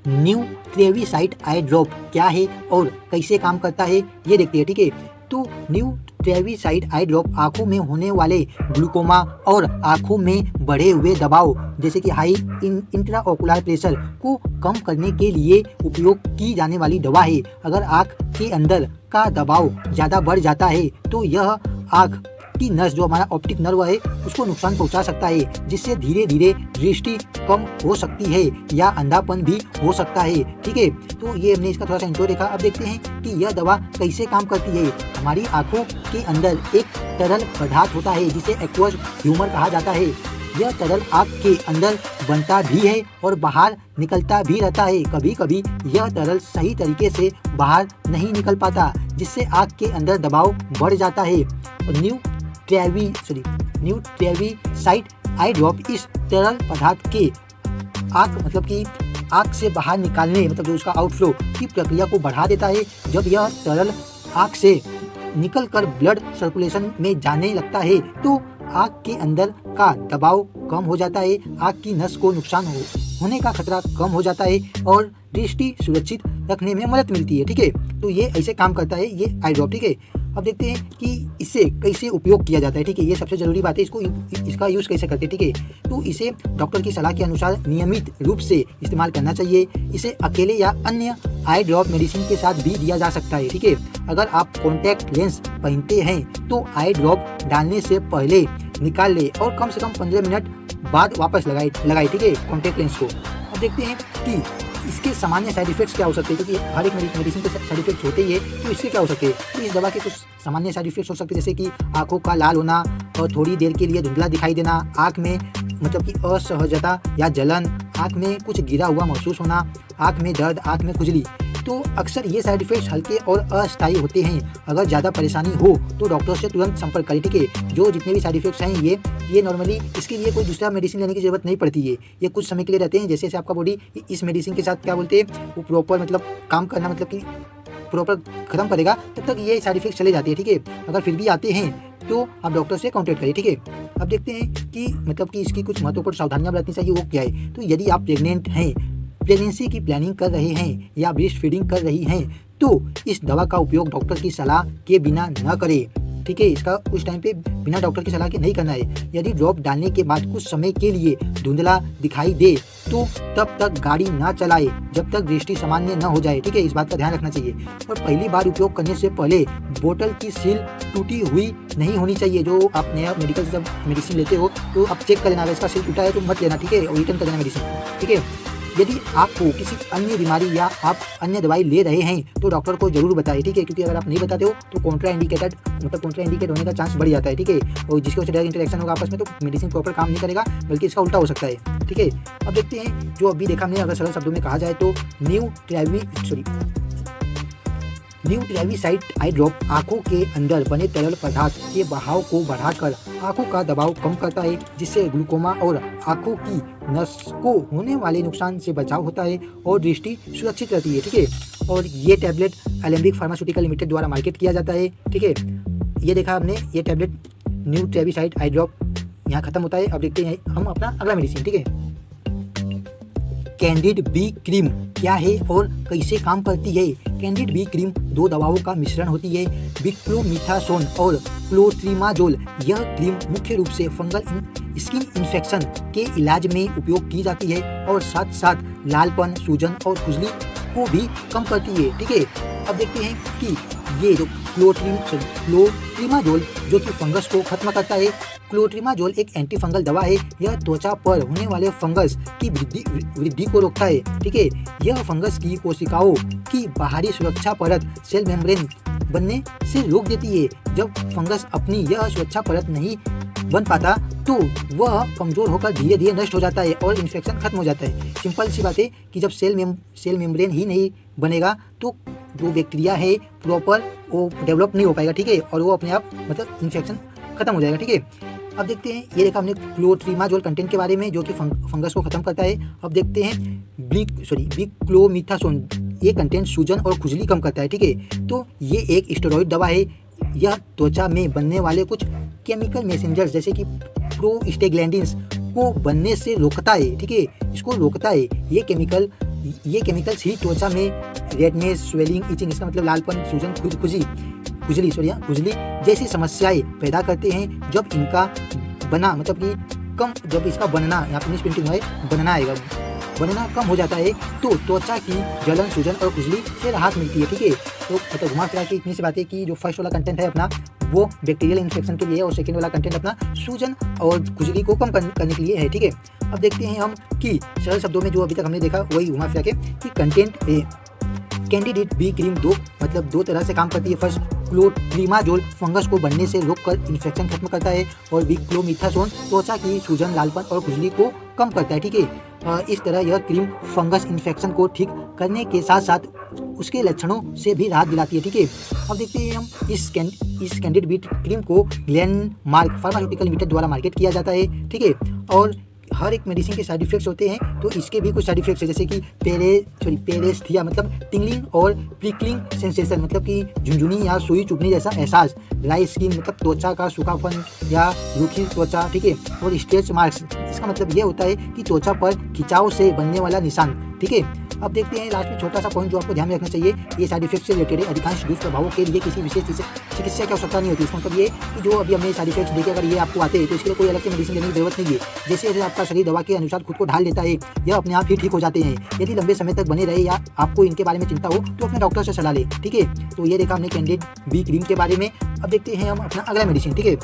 न्यूट्रेविसाइड आई drop क्या है और कैसे काम करता है ये देखते हैं, ठीक है। तो न्यूट्रेविसाइड आई ड्रॉप आंखों में होने वाले ग्लूकोमा और आंखों में बढ़े हुए दबाव जैसे कि हाई इंट्राओकुलर प्रेशर को कम करने के लिए उपयोग की जाने वाली दवा है। अगर आंख के अंदर का दबाव ज़्यादा बढ़ जाता है तो यह आंख की नस जो हमारा ऑप्टिक नर्व है उसको नुकसान पहुंचा सकता है, जिससे धीरे धीरे दृष्टि कम हो सकती है या अंधापन भी हो सकता है, ठीक है। तो ये हमने इसका थोड़ा सा इंट्रो देखा। अब देखते हैं कि यह दवा कैसे काम करती है। हमारी आंखों के अंदर एक तरल पदार्थ होता है जिसे एक्वस ह्यूमर कहा जाता है। यह तरल आँख के अंदर बनता भी है और बाहर निकलता भी रहता है। कभी कभी यह तरल सही तरीके से बाहर नहीं निकल पाता, जिससे आँख के अंदर दबाव बढ़ जाता है। और न्यूट्रेविसाइड आई ड्रॉप इस तरल पदार्थ के आँख से बाहर निकालने मतलब जो उसका आउटफ्लो की प्रक्रिया को बढ़ा देता है। जब यह तरल आँख से निकलकर ब्लड सर्कुलेशन में जाने लगता है तो आँख के अंदर का दबाव कम हो जाता है, आँख की नस को नुकसान होने का खतरा कम हो जाता है और दृष्टि सुरक्षित रखने में मदद मिलती है, ठीक है। तो ये ऐसे काम करता है ये आई ड्रॉप, ठीक है। अब देखते हैं कि इससे कैसे उपयोग किया जाता है, ठीक है। ये सबसे ज़रूरी बात है, इसका यूज़ कैसे करते हैं, ठीक है। तो इसे डॉक्टर की सलाह के अनुसार नियमित रूप से इस्तेमाल करना चाहिए। इसे अकेले या अन्य आई ड्रॉप मेडिसिन के साथ भी दिया जा सकता है, ठीक है। अगर आप कॉन्टैक्ट लेंस पहनते हैं तो आई ड्रॉप डालने से पहले निकाल ले और कम से कम 15 मिनट बाद वापस लगाए, ठीक है, कॉन्टैक्ट लेंस को। अब देखते हैं कि इसके सामान्य साइड इफेक्ट्स क्या हो सकते हैं, क्योंकि हर एक मेडिसिन के साइड इफेक्ट्स होते ही है। तो इसके क्या हो सकते हैं, तो इस दवा के कुछ सामान्य साइड इफेक्ट्स हो सकते हैं, जैसे कि आंखों का लाल होना और थोड़ी देर के लिए धुंधला दिखाई देना, आंख में मतलब कि असहजता या जलन, आंख में कुछ गिरा हुआ महसूस होना, आंख में दर्द, आंख में खुजली। तो अक्सर ये साइड इफेक्ट्स हल्के और अस्थायी होते हैं। अगर ज़्यादा परेशानी हो तो डॉक्टर से तुरंत संपर्क करें, ठीक है। जो जितने भी साइड इफेक्ट्स हैं ये नॉर्मली इसके लिए कोई दूसरा मेडिसिन लेने की ज़रूरत नहीं पड़ती है। ये कुछ समय के लिए रहते हैं, जैसे आपका बॉडी इस मेडिसिन के साथ क्या बोलते हैं वो प्रॉपर मतलब काम करना मतलब कि प्रॉपर ख़त्म करेगा, तब तक ये साइड इफेक्ट्स चले जाते हैं, ठीक है। अगर फिर भी आते हैं तो आप डॉक्टर से कॉन्टैक्ट करें, ठीक है। अब देखते हैं कि मतलब कि इसकी कुछ महत्वपूर्ण सावधानियां बरतनी चाहिए, वो क्या है। तो यदि आप प्रेग्नेंट हैं, प्रेगनेंसी की प्लानिंग कर रहे हैं या ब्रेस्ट फीडिंग कर रही हैं तो इस दवा का उपयोग डॉक्टर की सलाह के बिना न करें, ठीक है। इसका उस टाइम पे बिना डॉक्टर की सलाह के नहीं करना है। यदि ड्रॉप डालने के बाद कुछ समय के लिए धुंधला दिखाई दे तो तब तक गाड़ी ना चलाए जब तक दृष्टि सामान्य न हो जाए, ठीक है। इस बात का ध्यान रखना चाहिए। और पहली बार उपयोग करने से पहले बोतल की सील टूटी हुई नहीं होनी चाहिए। जो आप नया मेडिकल से जब मेडिसिन लेते हो तो आप चेक कर लेना, अगर इसका सील टूटा है तो मत लेना, ठीक है, और रिटर्न कर देना मेडिसिन, ठीक है। यदि आपको किसी अन्य बीमारी या आप अन्य दवाई ले रहे हैं तो डॉक्टर को जरूर बताएं, ठीक है, क्योंकि अगर आप नहीं बताते हो तो कॉन्ट्रा इंडिकेट होने का चांस बढ़ जाता है, ठीक है। और जिसकी वजह से ड्रग इंटरेक्शन होगा आपस में तो मेडिसिन प्रॉपर काम नहीं करेगा, बल्कि इसका उल्टा हो सकता है, ठीक है। अब देखते हैं जो अभी देखा हमने, अगर सरल शब्दों में कहा जाए तो न्यूट्रेविसाइड आई ड्रॉप आंखों के अंदर बने तरल पदार्थ के बहाव को बढ़ाकर आंखों का दबाव कम करता है, जिससे ग्लूकोमा और आंखों की नस को होने वाले नुकसान से बचाव होता है और दृष्टि सुरक्षित रहती है, ठीक है। और ये टैबलेट एलेम्बिक फार्मास्यूटिकल लिमिटेड द्वारा मार्केट किया जाता है, ठीक है। ये देखा हमने, ये टैबलेट न्यूट्रेविसाइड आई ड्रॉप यहाँ खत्म होता है। अब देखते हैं हम अपना अगला मेडिसिन, ठीक है। कैंडिड बी क्रीम क्या है और कैसे काम करती है। कैंडिड बी क्रीम दो दवाओं का मिश्रण होती है, बिक्लोमिथासोन और क्लोट्रिमाजोल। यह क्रीम मुख्य रूप से फंगल स्किन इन्फेक्शन के इलाज में उपयोग की जाती है और साथ साथ लालपन, सूजन और खुजली को भी कम करती है, ठीक है। अब देखते हैं कि ये जो क्लोट्रिमाजोल जो कि फंगस को खत्म करता है। क्लोट्रिमाजोल एक एंटी फंगल दवा है। यह त्वचा पर होने वाले फंगस की वृद्धि को रोकता है, ठीक है। यह फंगस की कोशिकाओं की बाहरी सुरक्षा परत सेल मेम्ब्रेन बनने से रोक देती है। जब फंगस अपनी यह सुरक्षा परत नहीं बन पाता तो वह कमजोर होकर धीरे धीरे नष्ट हो जाता है और इन्फेक्शन खत्म हो जाता है। सिंपल सी बात है कि जब सेल मेम्ब्रेन ही नहीं बनेगा तो जो बैक्टीरिया है प्रॉपर वो डेवलप नहीं हो पाएगा, ठीक है, और वो अपने आप मतलब इन्फेक्शन खत्म हो जाएगा, ठीक है। अब देखते हैं, ये देखा हमने क्लोट्रिमाजोल कंटेंट के बारे में जो कि फंगस को खत्म करता है। अब देखते हैं बिक्लोमिथासोन, ये कंटेंट सूजन और खुजली कम करता है, ठीक है। तो ये एक स्टेरॉइड दवा है। यह त्वचा में बनने वाले कुछ केमिकल मैसेंजर्स जैसे कि प्रोस्टाग्लैंडिन्स को बनने से रोकता है, ठीक है, इसको रोकता है। ये केमिकल ये केमिकल्स ही त्वचा में रेडनेस, स्वेलिंग, इचिंग, इसका मतलब लालपन, सूजन, खुजली जैसी समस्याएं पैदा करते हैं। जब इनका बना मतलब कि जब इसका बनना, यहाँ पे मिसप्रिंटिंग है, बनना आएगा, बनना कम हो जाता है तो त्वचा की जलन, सूजन और खुजली से राहत मिलती है। ठीक है, तो मतलब घुमा फिरा के इतनी सी बातें कि जो फर्स्ट वाला कंटेंट है अपना वो बैक्टीरियल इन्फेक्शन के लिए है और सेकेंड वाला कंटेंट अपना सूजन और खुजली को कम करने के लिए है। ठीक है, अब देखते हैं हम कि सरल शब्दों में जो अभी तक हमने देखा वही घुमा फिरा के कि कंटेंट है। कैंडिडेट बी क्रीम दो तरह से काम करती है। फर्स्ट, क्लोट्रिमाजोल फंगस को बढ़ने से रोककर इन्फेक्शन खत्म करता है और बी क्लोमिथासोन त्वचा की सूजन, लालपन और खुजली को कम करता है। ठीक है, इस तरह यह क्रीम फंगस इन्फेक्शन को ठीक करने के साथ साथ उसके लक्षणों से भी राहत दिलाती है। ठीक है, अब देखते हैं हम इस कैंडिडेट बी क्रीम को ग्लेनमार्क फार्मास्यूटिकल लिमिटेड द्वारा मार्केट किया जाता है। ठीक है, और हर एक मेडिसिन के साइड इफेक्ट्स होते हैं, तो इसके भी कुछ साइड इफेक्ट्स है, जैसे कि पेरेस्थीसिया मतलब टिंगलिंग और प्रिकलिंग सेंसेशन मतलब कि झुंझुनी या सुई चुभने जैसा एहसास, ड्राई स्किन मतलब त्वचा का सूखापन या रूखी त्वचा। ठीक है, और स्ट्रेच मार्क्स, इसका मतलब यह होता है कि त्वचा पर खिंचाव से बनने वाला निशान। ठीक है, अब देखते हैं लास्ट में छोटा सा पॉइंट जो आपको ध्यान में रखना चाहिए, ये साइड इफेक्ट से रिलेटेड है। अधिकांश दुष्प्रभावों के लिए किसी विशेष चिकित्सा की आवश्यकता नहीं होती। इसका मतलब ये कि जो अभी हमने साइड इफेक्ट्स देखे, अगर ये आपको आते हैं तो इसके लिए कोई अलग से मेडिसिन लेने की जरूरत नहीं है। जैसे जैसे आपका शरीर दवा के अनुसार खुद को ढाल लेता है, यह अपने आप ही ठीक हो जाते हैं। यदि लंबे समय तक बने रहे या आपको इनके बारे में चिंता हो तो अपने डॉक्टर से सलाह लें। ठीक है, तो ये देखा हमने कैंडिडेट बी क्रीम के बारे में। अब देखते हैं हम अपना अगला मेडिसिन। ठीक है,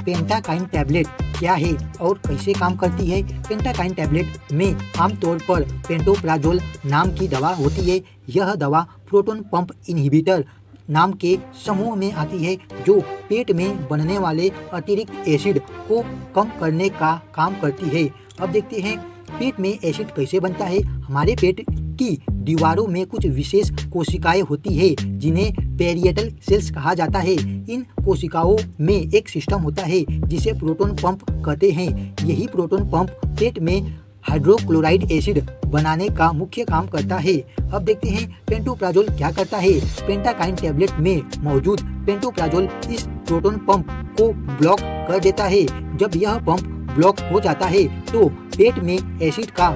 पेंटाकाइन टैबलेट क्या है और कैसे काम करती है। पेंटाकाइन टैबलेट में आमतौर पर पेंटोप्राजोल नाम की दवा होती है। यह दवा प्रोटॉन पंप इनहिबिटर नाम के समूह में आती है जो पेट में बनने वाले अतिरिक्त एसिड को कम करने का काम करती है। अब देखते हैं पेट में एसिड कैसे बनता है। हमारे पेट की दीवारों में कुछ विशेष कोशिकाएं होती है जिन्हें पेरिएटल सेल्स कहा जाता है। इन कोशिकाओं में एक सिस्टम होता है जिसे प्रोटॉन पंप कहते हैं। यही प्रोटॉन पंप पेट में हाइड्रोक्लोराइड एसिड बनाने का मुख्य काम करता है। अब देखते हैं पेंटोप्राजोल क्या करता है। पेंटाकाइन टैबलेट में मौजूद पेंटोप्राजोल इस प्रोटॉन पंप को ब्लॉक कर देता है। जब यह पंप ब्लॉक हो जाता है तो पेट में एसिड का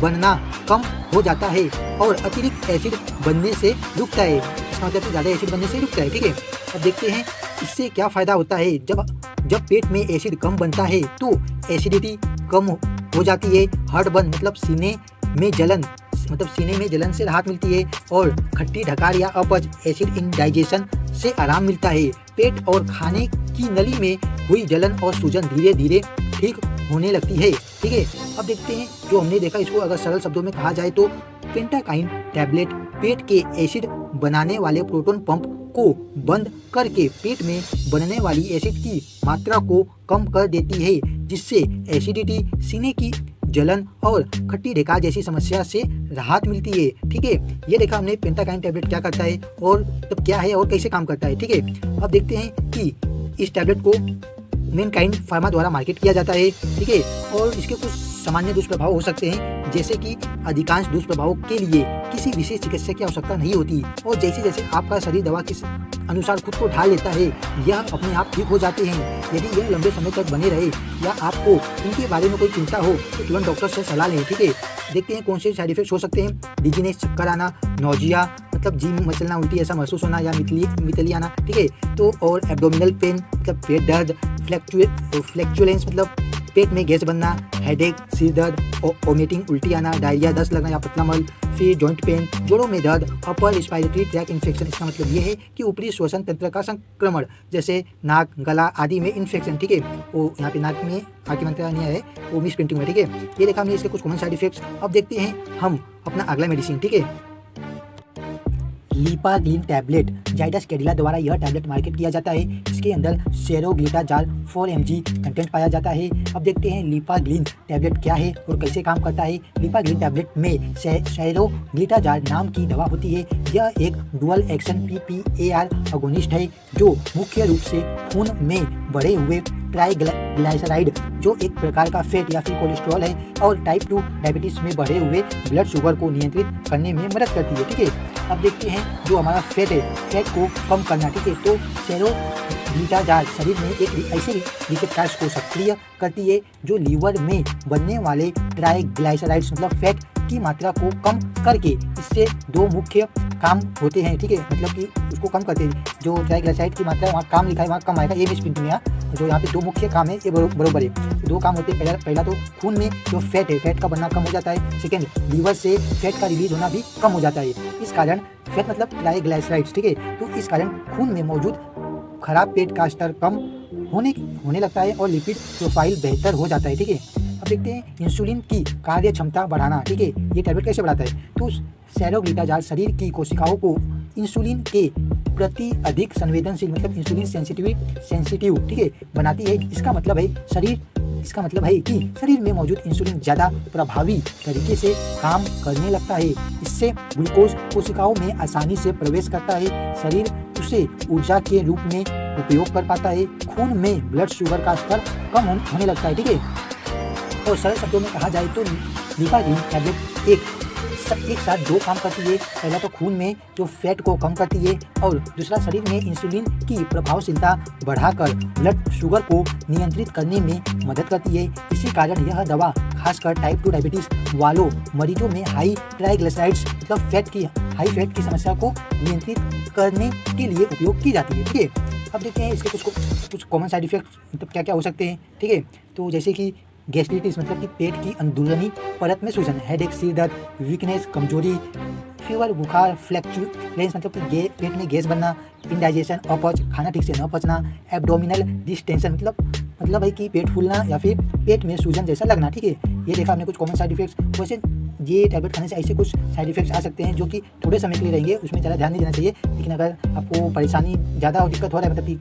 बनना कम हो जाता है और अतिरिक्त एसिड बनने से रुकता है। इसका मतलब ज़्यादा एसिड बनने से रुकता है। ठीक है, अब देखते हैं इससे क्या फ़ायदा होता है। जब पेट में एसिड कम बनता है तो एसिडिटी कम हो जाती है। हार्टबर्न मतलब सीने में जलन से राहत मिलती है और खट्टी ढकार या अपच एसिड इंडाइजेशन से आराम मिलता है। पेट और खाने की नली में हुई जलन और सूजन धीरे धीरे ठीक होने लगती है। ठीक है, अब देखते हैं जो हमने देखा, इसको अगर सरल शब्दों में कहा जाए तो पेंटाकाइन टैबलेट पेट के एसिड बनाने वाले प्रोटॉन पंप को बंद करके पेट में बनने वाली एसिड की मात्रा को कम कर देती है, जिससे एसिडिटी, सीने की जलन और खट्टी ढेकार जैसी समस्या से राहत मिलती है। ठीक है, ये देखा हमने पेंटाकाइन टैबलेट क्या करता है और तब क्या है और कैसे काम करता है। ठीक है, अब देखते हैं कि इस टैबलेट को मैनकाइंड फार्मा द्वारा मार्केट किया जाता है। ठीक है, और इसके कुछ सामान्य दुष्प्रभाव हो सकते हैं, जैसे कि अधिकांश दुष्प्रभावों के लिए किसी विशेष चिकित्सा की आवश्यकता नहीं होती और जैसे जैसे आपका शरीर दवा के अनुसार खुद को ढाल लेता है यह अपने आप ठीक हो जाते हैं। यदि यह लंबे समय तक बने रहे या आपको इनके बारे में कोई चिंता हो तो तुरंत डॉक्टर से सलाह लें। ठीक है, देखते हैं कौन से साइड इफेक्ट्स हो सकते हैं। डिजीनेस, चक्कर आना, नोजिया मतलब जी मचलना, उल्टी ऐसा महसूस होना या मितली आना। ठीक है, तो और एब्डोमिनल पेन मतलब पेट दर्द, फ्लैक्चुलेंस मतलब पेट में गैस बनना, हेडेक, सिर दर्द, वोमिटिंग, उल्टी आना, डायरिया, दस्त लगना या पतला मल, फिर जॉइंट पेन, जोड़ों में दर्द, अपर रिस्पायरेटरी ट्रैक इन्फेक्शन। इसका मतलब ये है कि ऊपरी श्वसन तंत्र का संक्रमण, जैसे नाक, गला आदि में इन्फेक्शन। ठीक है, वो यहाँ पे नाक में आके मंत्र नहीं है, वो मिस प्रिंटिंग में। ठीक है, ये देखा हमने इसके कुछ कॉमन साइड इफेक्ट्स। अब देखते हैं हम अपना अगला मेडिसिन। ठीक है, लीपाग्लिन टैबलेट जाइडस कैडिला द्वारा यह टैबलेट मार्केट किया जाता है। इसके अंदर सेरोग्लिटाजाल 4 mg कंटेंट पाया जाता है। अब देखते हैं लीपाग्लिन टैबलेट क्या है और कैसे काम करता है। लीपाग्लिन टैबलेट में सेरोग्लिटाजाल नाम की दवा होती है। यह एक डुअल एक्शन PPAR अगोनिस्ट है जो मुख्य रूप से खून में बढ़े हुए ट्राइग्लाइसराइड जो एक प्रकार का फैट या फिर कोलेस्ट्रॉल है और टाइप 2 डायबिटीज में बढ़े हुए ब्लड शुगर को नियंत्रित करने में मदद करती है। ठीक है, अब देखते हैं जो हमारा फैट है, फैट को कम करना। ठीक है, तो सेरोग्लिटाजाल शरीर में एक ऐसे रिसेप्टर्स को सक्रिय करती है जो लीवर में बनने वाले ट्राइग्लाइसराइड्स मतलब फैट की मात्रा को कम करके। इससे दो मुख्य काम होते हैं, ठीक है, मतलब कि उसको कम करते हैं। जो ट्राइग्लिसराइड की मात्रा वहाँ काम लिखा है वहाँ कम आएगा, ये मिस प्रिंटिंग है। जो यहाँ पे दो मुख्य काम है ये बरोबर है। दो काम होते हैं, पहला तो खून में जो फैट है, फैट का बनना कम हो जाता है। सेकेंड, लीवर से फैट का रिलीज होना भी कम हो जाता है। इस कारण फैट मतलब ट्राइग्लिसराइड्स, ठीक है, तो इस कारण खून में मौजूद खराब पेट का स्तर कम होने लगता है और लिपिड प्रोफाइल बेहतर हो जाता है, ठीक है। अब देखते हैं इंसुलिन की कार्य क्षमता बढ़ाना, ठीक है, ये टैबलेट कैसे बढ़ाता है। तो सेरोग्लूटाजाल शरीर की कोशिकाओं को इंसुलिन के प्रति अधिक संवेदनशील मतलब इंसुलिन सेंसिटिव, ठीक है, बनाती है। इसका मतलब है कि शरीर में मौजूद इंसुलिन ज़्यादा प्रभावी तरीके से काम करने लगता है। इससे ग्लूकोज कोशिकाओं में आसानी से प्रवेश करता है, शरीर उसे ऊर्जा के रूप में उपयोग कर पाता है। खून में ब्लड शुगर का स्तर कम होने लगता है, ठीक है। और सरल शब्दों में कहा जाए तो लिपाग्रीन टैबलेट एक साथ दो काम करती है। पहला तो खून में जो फैट को कम करती है और दूसरा शरीर में इंसुलिन की प्रभावशीलता बढ़ाकर ब्लड शुगर को नियंत्रित करने में मदद करती है। इसी कारण यह दवा खासकर टाइप 2 डायबिटीज वालों मरीजों में हाई ट्राइग्लिसराइड्स मतलब हाई फैट की समस्या को नियंत्रित करने के लिए उपयोग की जाती है, ठीक है। अब देखते हैं इसके कुछ कॉमन साइड इफेक्ट्स मतलब क्या क्या हो सकते हैं, ठीक है। तो जैसे कि गैस्ट्रिटिस मतलब कि पेट की अंदरूनी परत में सूजन, हेडेक, सिर दर्द, वीकनेस, कमजोरी, फीवर, बुखार, फ्लैक्चुलेंस मतलब कि पेट में गैस बनना, इंडाइजेशन, अपच, खाना ठीक से न पचना, एब्डोमिनल डिस्टेंशन मतलब है कि पेट फूलना या फिर पेट में सूजन जैसा लगना, ठीक है। ये देखा आपने कुछ कॉमन साइड इफेक्ट्स। वैसे ये टैबलेट खाने से ऐसे कुछ साइड इफेक्ट्स आ सकते हैं जो कि थोड़े समय के लिए रहेंगे, उसमें ज़्यादा ध्यान नहीं देना चाहिए। लेकिन अगर आपको परेशानी ज़्यादा और दिक्कत हो रहा है मतलब कि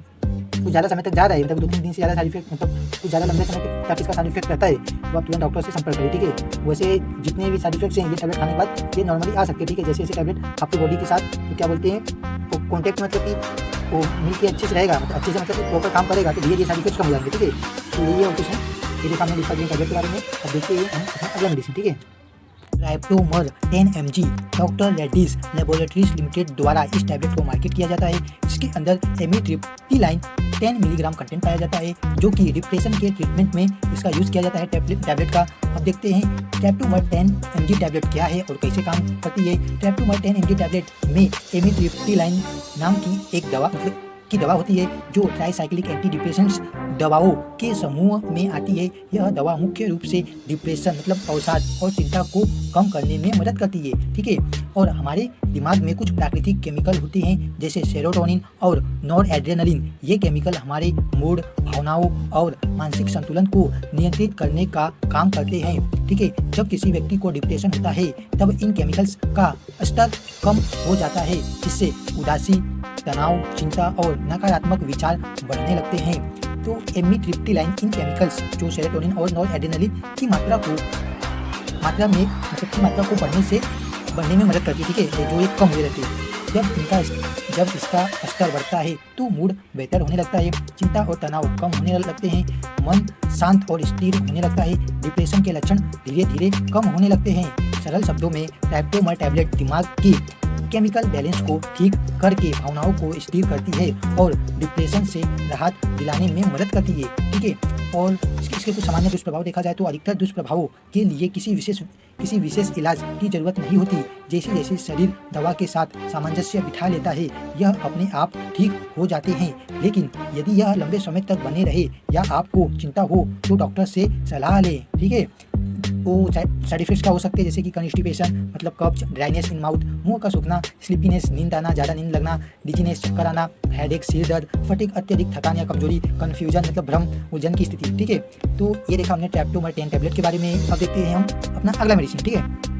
कुछ ज़्यादा समय तक जा रहा है मतलब 2-3 दिन से ज़्यादा साइड इफेक्ट मतलब कुछ ज़्यादा लंबे समय तक इसका साइड इफेक्ट रहता है तो आप तुरंत डॉक्टर से संपर्क करें, ठीक है। वैसे जितने भी साइड इफेक्ट्स हैं ये टैबलेट खाने के बाद ये नॉर्मली आ सकते हैं, ठीक है। जैसे टैबलेट आपकी बॉडी के साथ तो क्या बोलते हैं तो कॉन्टैक्ट मतलब कि वो मिलकर अच्छे से रहेगा, मतलब अच्छे से मतलब प्रॉपर काम करेगा तो धीरे धीरे साइड इफेक्ट्स कम हो जाएंगे, ठीक है। तो यही है कुछ है। ये देखा हमने लिपाग्रीन टैबलेट के बारे में। अब देखते हैं हम अपना अगला मेडिसिन, ठीक है। राइप्टोमर 10 mg doctor Reddy's laboratories limited द्वारा इस टैबलेट को मार्केट किया जाता है। इसके अंदर एमिट्रिप्टिलाइन 10 मिलीग्राम कंटेंट पाया जाता है जो कि डिप्रेशन के ट्रीटमेंट में इसका यूज़ किया जाता है टैबलेट का। अब देखते हैं राइप्टोमर 10 mg टैबलेट क्या है और कैसे काम करती है। राइप्टोमर 10 mg टैबलेट में एमिट्रिप्टिलाइन नाम की एक दवा होती है जो ट्राइसाइक्लिक एंटी डिप्रेशेंट्स दवाओं के समूह में आती है। यह दवा मुख्य रूप से डिप्रेशन मतलब अवसाद और चिंता को कम करने में मदद करती है, ठीक है। और हमारे दिमाग में कुछ प्राकृतिक केमिकल होते हैं जैसे सेरोटोनिन और नॉरएड्रेनालिन। ये केमिकल हमारे मूड, भावनाओं और मानसिक संतुलन को नियंत्रित करने का काम करते हैं, ठीक है। जब किसी व्यक्ति को डिप्रेशन होता है तब इन केमिकल्स का स्तर कम हो जाता है जिससे उदासी, तनाव, चिंता और नकारात्मक विचार बढ़ने लगते हैं। तो एमिट्रिप्टिलाइन इन केमिकल्स जो सेरोटोनिन और नॉरएड्रेनालिन की मात्रा को बढ़ने में मदद करती है, ठीक है, जो ये कम हो रहती है। जब इसका स्तर बढ़ता है तो मूड बेहतर होने लगता है, चिंता और तनाव कम होने लगते हैं, मन शांत और स्थिर होने लगता है, डिप्रेशन के लक्षण धीरे धीरे कम होने लगते हैं। सरल शब्दों में राइप्टोमर टैबलेट दिमाग की केमिकल बैलेंस को ठीक करके भावनाओं को स्थिर करती है और डिप्रेशन से राहत दिलाने में मदद करती है, ठीक है। और इसके कुछ सामान्य दुष्प्रभाव देखा जाए तो अधिकतर दुष्प्रभावों के लिए किसी विशेष इलाज की जरूरत नहीं होती। जैसे जैसे शरीर दवा के साथ सामंजस्य बिठा लेता है यह अपने आप ठीक हो जाते हैं। लेकिन यदि यह लंबे समय तक बने रहे या आपको चिंता हो तो डॉक्टर से सलाह लें, ठीक है। वो साइड इफेक्ट्स क्या हो सकते हैं जैसे कि कॉन्स्टिपेशन मतलब कब्ज, ड्राइनेस इन माउथ, मुंह का सूखना, स्लीपीनेस नींद आना, ज़्यादा नींद लगना, डिजीनेस चक्कर आना, हेडेक, सिर दर्द, फटीग, अत्यधिक थकान या कमजोरी, कन्फ्यूजन मतलब भ्रम, उलझन की स्थिति, ठीक है। तो ये देखा हमने राइप्टोमर 10 टैबलेट के बारे में। अब देखते हैं हम अपना अगला मेडिसिन, ठीक है।